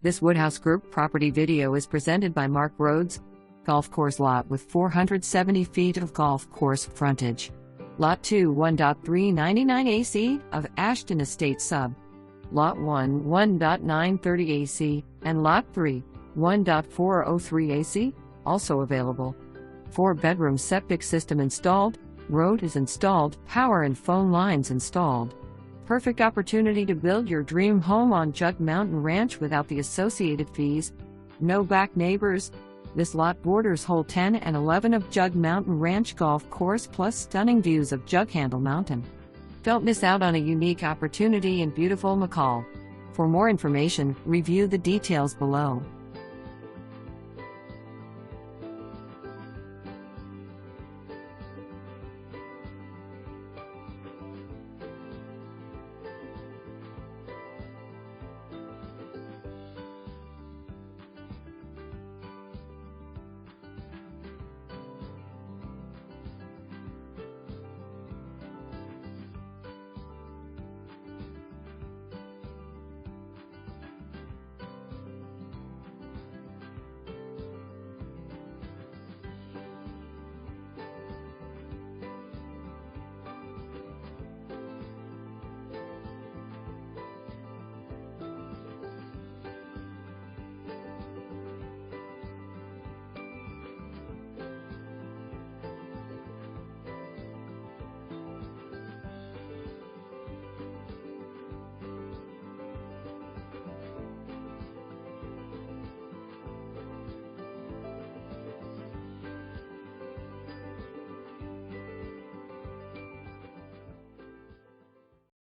This Woodhouse Group property video is presented by Marc Rhoades. Golf course lot with 470 feet of golf course frontage. Lot 2 1.399 AC of Ashton Estates Sub. Lot 1 1.930 AC and Lot 3 1.403 AC also available. 4-bedroom septic system installed, road is installed, power and phone lines installed. Perfect opportunity to build your dream home on Jug Mountain Ranch without the associated fees. No back neighbors. This lot borders hole 10 and 11 of Jug Mountain Ranch golf course plus stunning views of Jughandle Mountain. Don't miss out on a unique opportunity in beautiful McCall. For more information, review the details below.